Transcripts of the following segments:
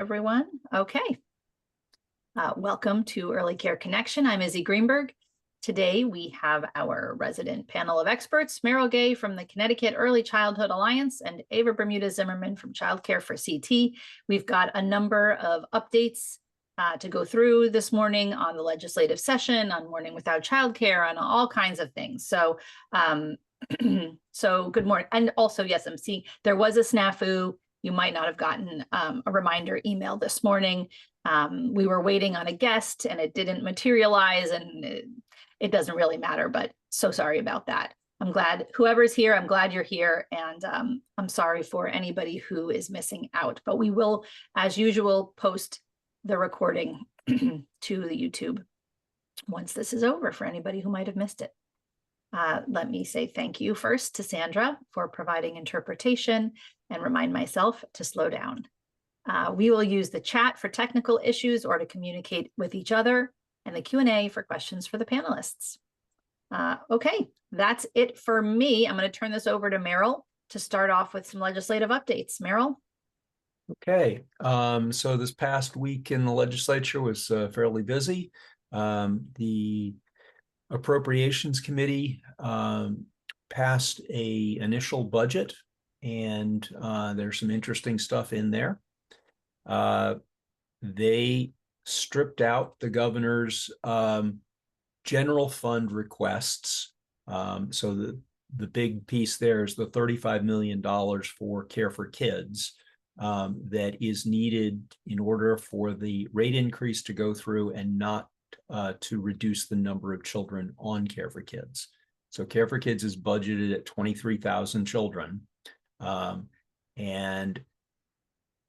everyone. Okay. Welcome to Early Care Connection. I'm Izzy Greenberg. Today we have our resident panel of experts, Meryl Gay from the Connecticut Early Childhood Alliance and Ava Bermuda Zimmerman from Child Care for CT. We've got a number of updates to go through this morning on the legislative session, on Morning Without Childcare, on all kinds of things. So, so good morning. And also, yes, I'm seeing there was a snafu. You might not have gotten a reminder email this morning. We were waiting on a guest and it didn't materialize, and it doesn't really matter, but so sorry about that. I'm glad whoever's here, I'm glad you're here, and I'm sorry for anybody who is missing out, but we will, as usual, post the recording to the YouTube once this is over for anybody who might have missed it. Let me say thank you first to Sandra for providing interpretation and remind myself to slow down. We will use the chat for technical issues or to communicate with each other, and the Q&A for questions for the panelists. Okay, that's it for me. I'm going to turn this over to Meryl to start off with some legislative updates. Meryl? Okay, so this past week in the legislature was fairly busy. The Appropriations Committee passed an initial budget, and there's some interesting stuff in there. They stripped out the governor's general fund requests. So the big piece there is the $35 million for Care for Kids that is needed in order for the rate increase to go through and not to reduce the number of children on Care for Kids. So Care for Kids is budgeted at 23,000 children, and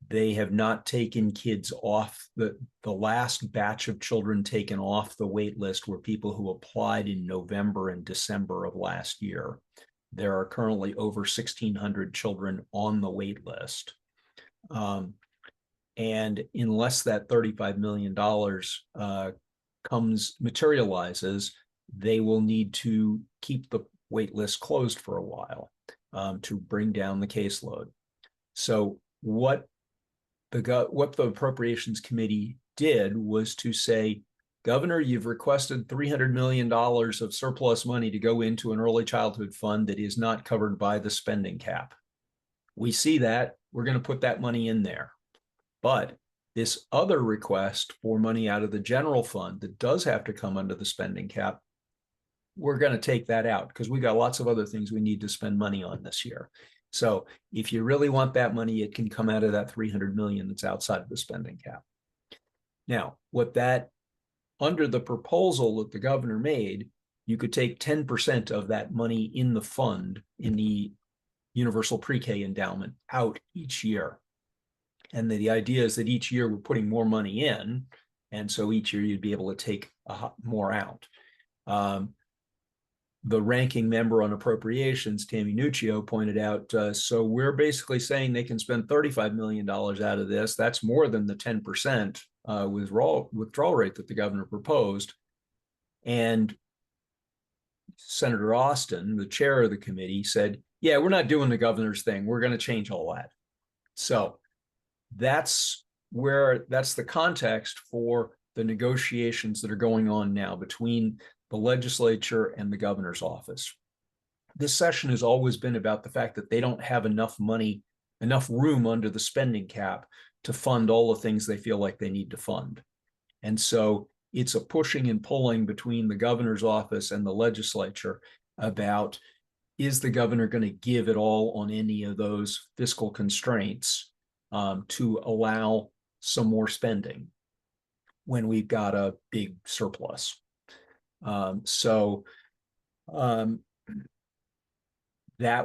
they have not taken kids off. The last batch of children taken off the wait list were people who applied in November and December of last year. There are currently over 1,600 children on the wait list. And unless that $35 million materializes, they will need to keep the wait list closed for a while to bring down the caseload. So what the Appropriations Committee did was to say, Governor, you've requested $300 million of surplus money to go into an early childhood fund that is not covered by the spending cap. We see that. We're going to put that money in there. But this other request for money out of the general fund that does have to come under the spending cap, we're going to take that out because we got lots of other things we need to spend money on this year. So if you really want that money, it can come out of that $300 million that's outside of the spending cap. Now, under the proposal that the governor made, you could take 10% of that money in the fund, in the Universal Pre-K endowment, out each year. And the idea is that each year we're putting more money in, and so each year you'd be able to take more out. The ranking member on appropriations, Tammy Nuccio, pointed out, so we're basically saying they can spend $35 million out of this. That's more than the 10% withdrawal rate that the governor proposed. And Senator Austin, the chair of the committee, said, yeah, we're not doing the governor's thing. We're going to change all that. So that's the context for the negotiations that are going on now between the legislature and the governor's office. This session has always been about the fact that they don't have enough money, enough room under the spending cap to fund all the things they feel like they need to fund. And so it's a pushing and pulling between the governor's office and the legislature about, is the governor going to give it all on any of those fiscal constraints to allow some more spending when we've got a big surplus? That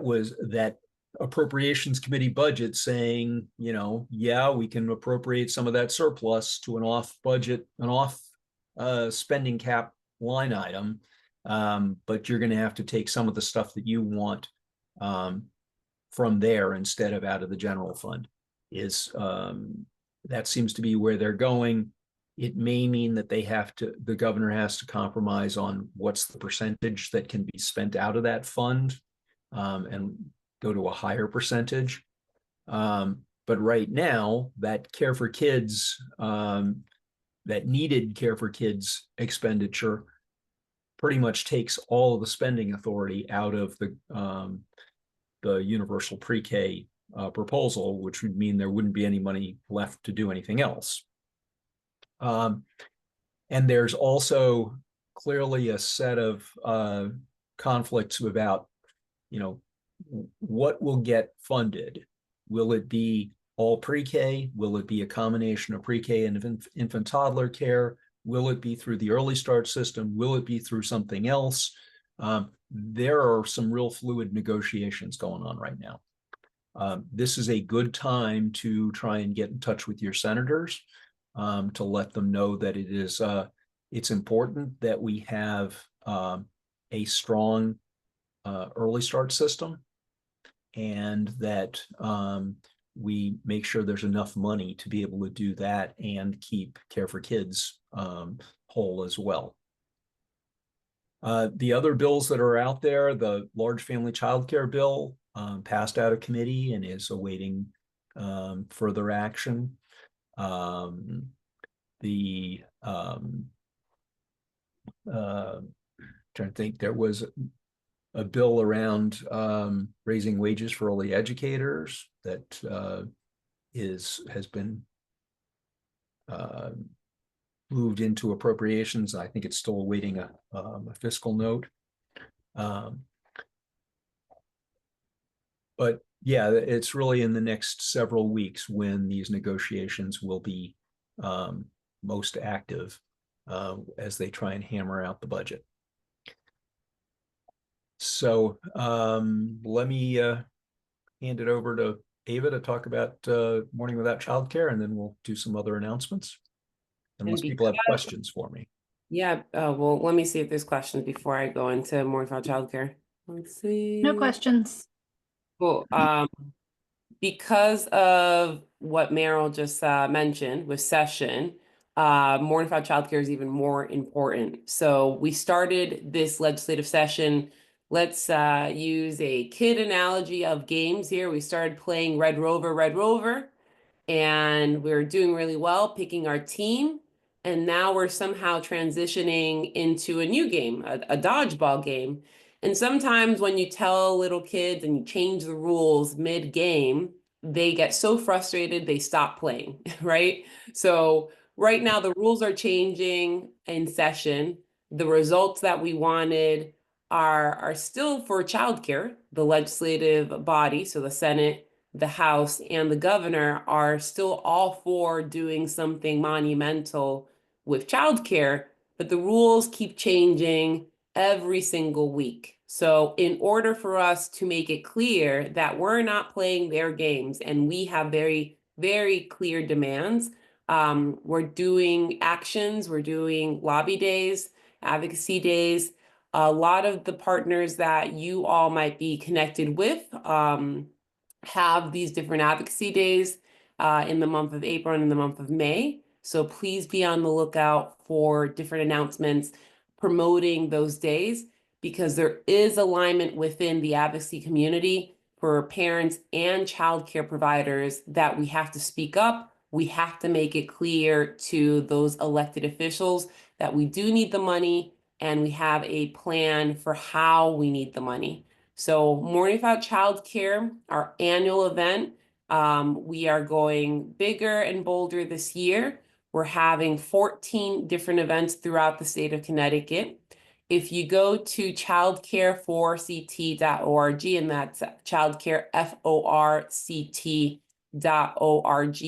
was that Appropriations Committee budget saying, yeah, we can appropriate some of that surplus to an off spending cap line item, but you're going to have to take some of the stuff that you want from there instead of out of the general fund. That seems to be where they're going. It may mean that the governor has to compromise on what's the percentage that can be spent out of that fund and go to a higher percentage. But right now, that Care for Kids, that needed Care for Kids expenditure pretty much takes all of the spending authority out of the universal pre-K proposal, which would mean there wouldn't be any money left to do anything else. And there's also clearly a set of conflicts about, what will get funded. Will it be all pre-K? Will it be a combination of pre-K and infant toddler care? Will it be through the early start system? Will it be through something else? There are some real fluid negotiations going on right now. This is a good time to try and get in touch with your senators, to let them know that it's important that we have a strong early start system, and that we make sure there's enough money to be able to do that and keep Care for Kids whole as well. The other bills that are out there, the large family childcare bill passed out of committee and is awaiting further action. Trying to think, there was a bill around raising wages for early educators that has been moved into appropriations. I think it's still awaiting a fiscal note. But yeah, it's really in the next several weeks when these negotiations will be most active as they try and hammer out the budget. So let me hand it over to Ava to talk about Morning Without Childcare, and then we'll do some other announcements. Unless people have questions for me. Yeah, well, let me see if there's questions before I go into Morning Without Childcare. Let's see. No questions. Cool. Because of what Meryl just mentioned with session, Morning Without Childcare is even more important. So we started this legislative session. Let's use a kid analogy of games here. We started playing Red Rover, and we're doing really well, picking our team. And now we're somehow transitioning into a new game, a dodgeball game. And sometimes when you tell little kids and you change the rules mid-game, they get so frustrated, they stop playing, right? So right now the rules are changing in session. The results that we wanted are still for childcare. The legislative body, so the Senate, the House, and the governor are still all for doing something monumental with childcare, but the rules keep changing every single week. So in order for us to make it clear that we're not playing their games and we have very, very clear demands, we're doing actions, we're doing lobby days, advocacy days. A lot of the partners that you all might be connected with have these different advocacy days in the month of April and in the month of May. So please be on the lookout for different announcements promoting those days, because there is alignment within the advocacy community for parents and childcare providers that we have to speak up. We have to make it clear to those elected officials that we do need the money and we have a plan for how we need the money. So Morning Without Childcare, our annual event, we are going bigger and bolder this year. We're having 14 different events throughout the state of Connecticut. If you go to childcare4ct.org, and that's childcare4ct.org,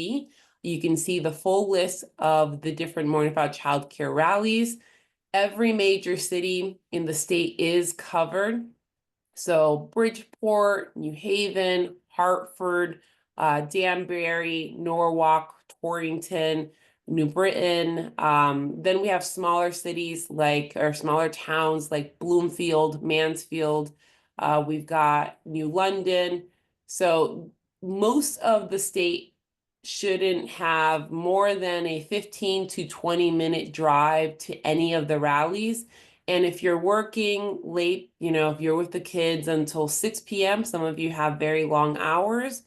you can see the full list of the different Morning Without Childcare rallies. Every major city in the state is covered. So Bridgeport, New Haven, Hartford, Danbury, Norwalk, Torrington, New Britain. Then we have smaller cities or smaller towns like Bloomfield, Mansfield. We've got New London. So most of the state shouldn't have more than a 15 to 20-minute drive to any of the rallies. And if you're working late, if you're with the kids until 6 p.m., some of you have very long hours,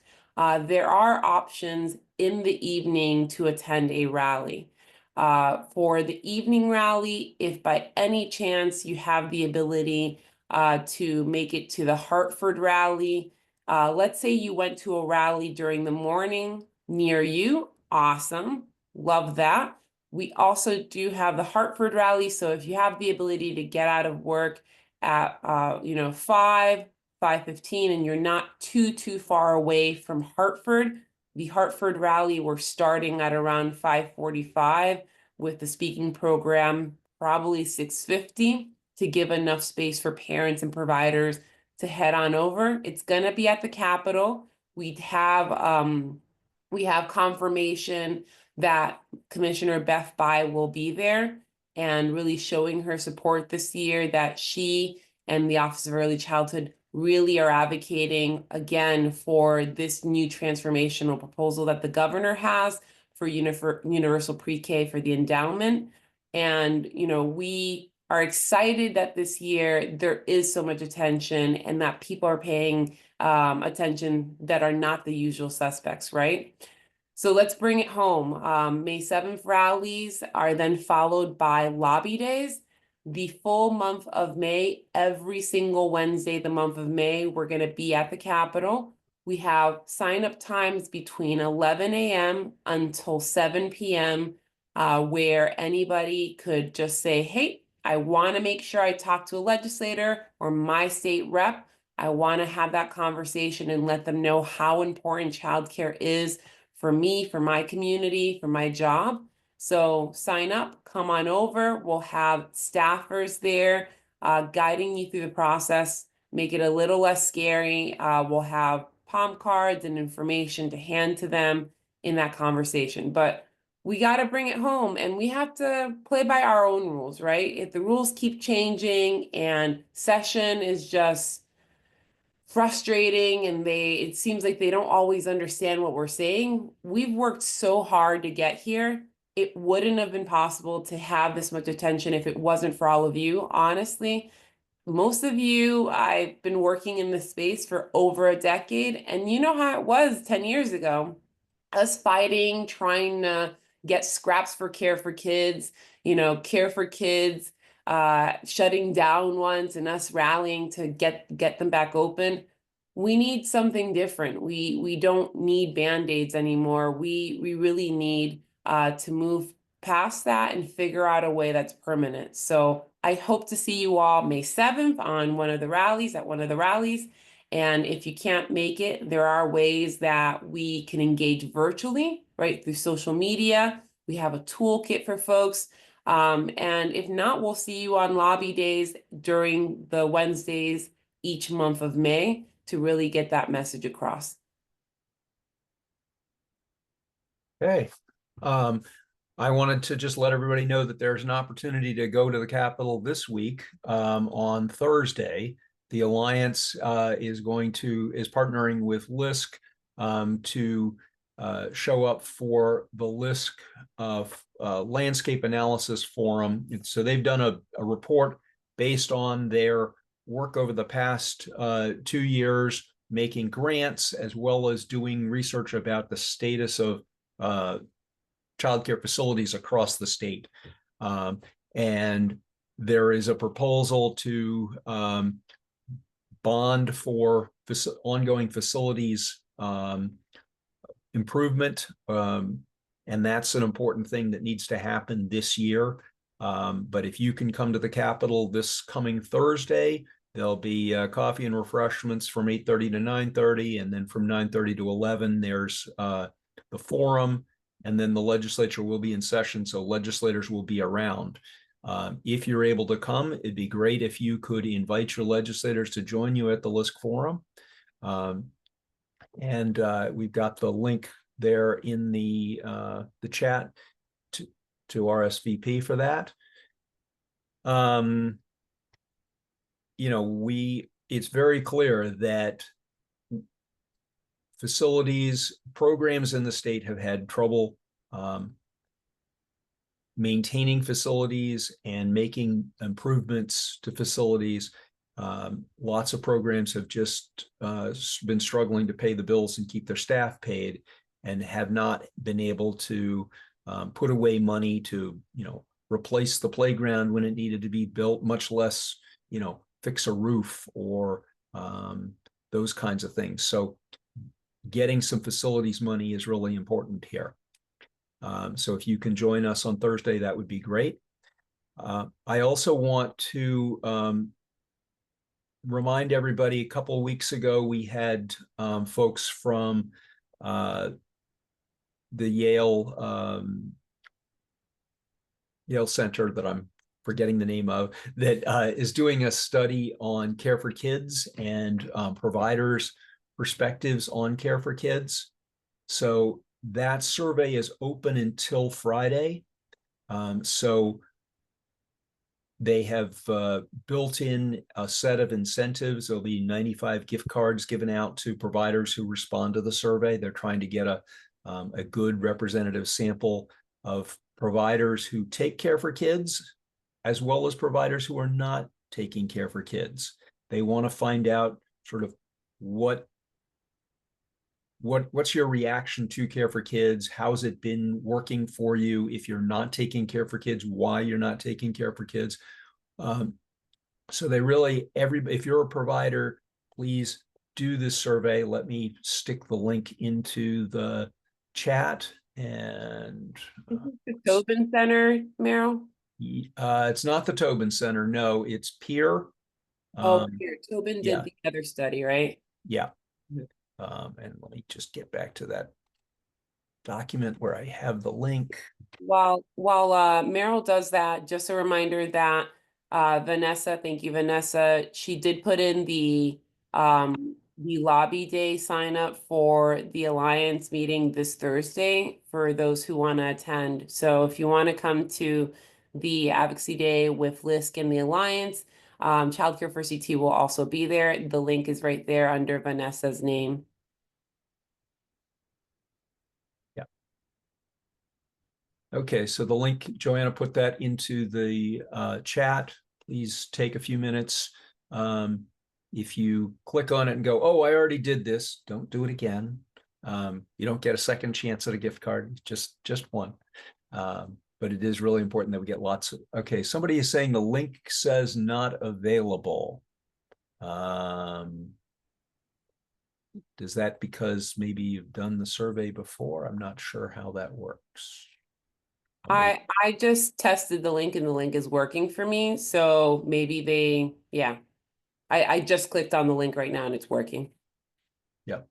there are options in the evening to attend a rally. For the evening rally, if by any chance you have the ability to make it to the Hartford rally, let's say you went to a rally during the morning near you, awesome, love that. We also do have the Hartford rally, so if you have the ability to get out of work at 5:15, and you're not too far away from Hartford, the Hartford rally, we're starting at around 5:45 with the speaking program, probably 6:50, to give enough space for parents and providers to head on over. It's gonna be at the Capitol. We have confirmation that Commissioner Beth Bai will be there, and really showing her support this year, that she and the Office of Early Childhood really are advocating again for this new transformational proposal that the governor has for universal pre-K for the endowment. And, we are excited that this year there is so much attention, and that people are paying attention that are not the usual suspects, right? So let's bring it home. May 7th rallies are then followed by lobby days. The full month of May, every single Wednesday, the month of May, we're going to be at the Capitol. We have sign-up times between 11 a.m. until 7 p.m. Where anybody could just say, hey, I want to make sure I talk to a legislator or my state rep. I want to have that conversation and let them know how important childcare is for me, for my community, for my job. So sign up, come on over. We'll have staffers there guiding you through the process, make it a little less scary. We'll have palm cards and information to hand to them in that conversation. But we got to bring it home, and we have to play by our own rules, right? If the rules keep changing and session is just frustrating and it seems like they don't always understand what we're saying. We've worked so hard to get here. It wouldn't have been possible to have this much attention if it wasn't for all of you, honestly. Most of you, I've been working in this space for over a decade, and you know how it was 10 years ago. Us fighting, trying to get scraps for Care for Kids, Care for Kids, shutting down once, and us rallying to get them back open. We need something different. We don't need Band-Aids anymore. We really need to move past that and figure out a way that's permanent. So I hope to see you all May 7th on one of the rallies, And if you can't make it, there are ways that we can engage virtually, right, through social media. We have a toolkit for folks. And if not, we'll see you on lobby days during the Wednesdays each month of May to really get that message across. Okay. I wanted to just let everybody know that there's an opportunity to go to the Capitol this week on Thursday. The Alliance is partnering with LISC to show up for the LISC Landscape Analysis Forum. So they've done a report based on their work over the past 2 years, making grants as well as doing research about the status of childcare facilities across the state. And there is a proposal to bond for ongoing facilities improvement. And that's an important thing that needs to happen this year. But if you can come to the Capitol this coming Thursday, there'll be coffee and refreshments from 8:30 to 9:30. And then from 9:30 to 11, there's the forum. And then the legislature will be in session, so legislators will be around. If you're able to come, it'd be great if you could invite your legislators to join you at the LISC Forum. And we've got the link there in the chat to RSVP for that. It's very clear that programs in the state have had trouble maintaining facilities and making improvements to facilities. Lots of programs have just been struggling to pay the bills and keep their staff paid, and have not been able to put away money to, replace the playground when it needed to be built, much less, fix a roof or those kinds of things. So getting some facilities money is really important here. So if you can join us on Thursday, that would be great. I also want to remind everybody, a couple of weeks ago, we had folks from the Yale Center that I'm forgetting the name of, that is doing a study on Care for Kids and providers' perspectives on Care for Kids. So that survey is open until Friday. So they have built in a set of incentives. There'll be 95 gift cards given out to providers who respond to the survey. They're trying to get a good representative sample of providers who take care for kids, as well as providers who are not taking care for kids. They want to find out sort of what's your reaction to Care for Kids? How's it been working for you? If you're not taking care for kids, why you're not taking care for kids? So they really, if you're a provider, please do this survey. Let me stick the link into the chat. And The Tobin Center, Meryl? it's not the Tobin Center. No, it's Peer. Here, Tobin yeah. did the other study, right? Yeah. And let me just get back to that document where I have the link. While Meryl does that, just a reminder that Vanessa, thank you, Vanessa, she did put in the lobby day sign up for the Alliance meeting this Thursday for those who want to attend. So if you want to come to the Advocacy Day with LISC and the Alliance, Childcare for CT will also be there. The link is right there under Vanessa's name. Okay, so the link, Joanna put that into the chat. Please take a few minutes. If you click on it and go, oh, I already did this, don't do it again. You don't get a second chance at a gift card, just one. But it is really important that we get lots of, okay, somebody is saying the link says not available. Does that because maybe you've done the survey before? I'm not sure how that works. I just tested the link and the link is working for me. So maybe I just clicked on the link right now and it's working. Yep.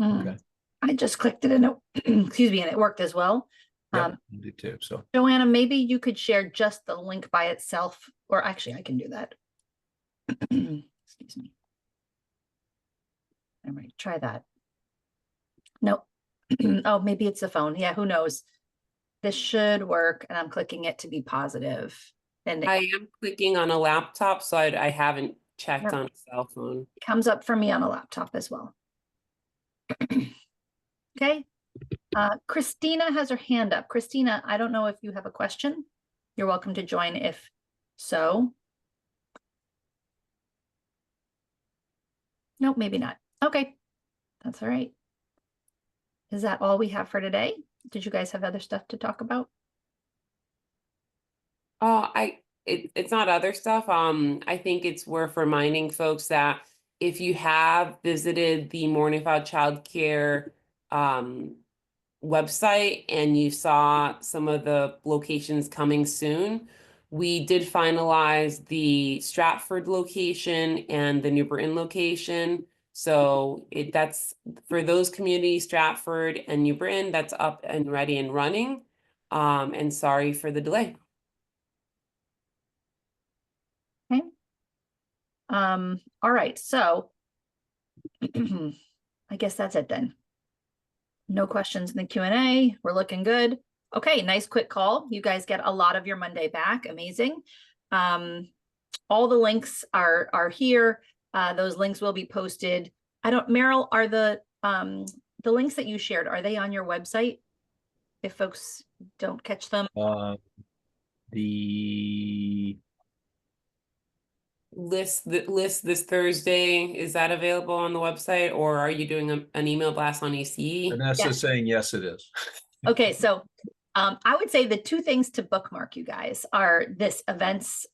Okay. I just clicked it and it, excuse me, and it worked as well. Yep, I did too. So Joanna, maybe you could share just the link by itself, or actually I can do that. Excuse me. All right, try that. Nope. Oh, maybe it's the phone. Yeah, who knows? This should work, and I'm clicking it to be positive. And I am clicking on a laptop, so I haven't checked Yep. on a cell phone. it comes up for me on a laptop as well. Okay. Christina has her hand up. Christina, I don't know if you have a question. You're welcome to join if so. Nope, maybe not. Okay, that's all right. Is that all we have for today? Did you guys have other stuff to talk about? It's not other stuff. I think it's worth reminding folks that if you have visited the Morningside Child Care website and you saw some of the locations coming soon, we did finalize the Stratford location and the New Britain location. So that's for those communities, Stratford and New Britain, that's up and ready and running. And sorry for the delay. Okay. All right, so I guess that's it then. No questions in the Q&A. We're looking good. Okay, nice quick call. You guys get a lot of your Monday back. Amazing. All the links are here. Those links will be posted. Meryl, are the links that you shared, are they on your website? If folks don't catch them. list this Thursday. Is that available on the website, or are you doing an email blast on ECE? Vanessa's saying, yes, it is. Okay, so I would say the two things to bookmark, you guys, are this events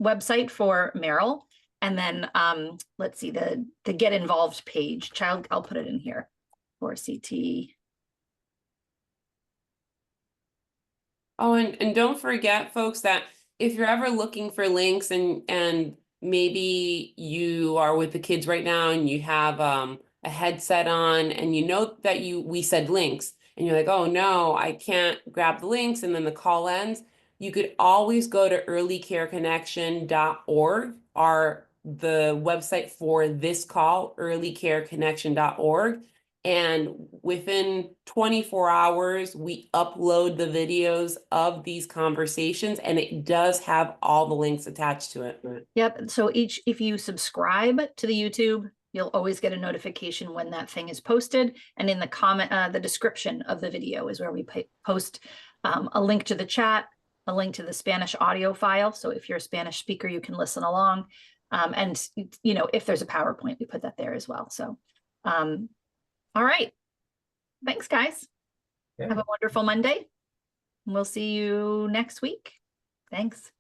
website for Merrill, and then let's see, the get involved page. I'll put it in here for CT. Oh, and don't forget, folks, that if you're ever looking for links and maybe you are with the kids right now and you have a headset on and you know that we said links and you're like, oh no, I can't grab the links, and then the call ends, you could always go to earlycareconnection.org, the website for this call, earlycareconnection.org. And within 24 hours, we upload the videos of these conversations, and it does have all the links attached to it. Yep. So if you subscribe to the YouTube, you'll always get a notification when that thing is posted. And in the comment, the description of the video is where we post a link to the chat, a link to the Spanish audio file. So if you're a Spanish speaker, you can listen along. And, you know, if there's a PowerPoint, we put that there as well. So, all right. Thanks, guys. Yeah. Have a wonderful Monday. We'll see you next week. Thanks.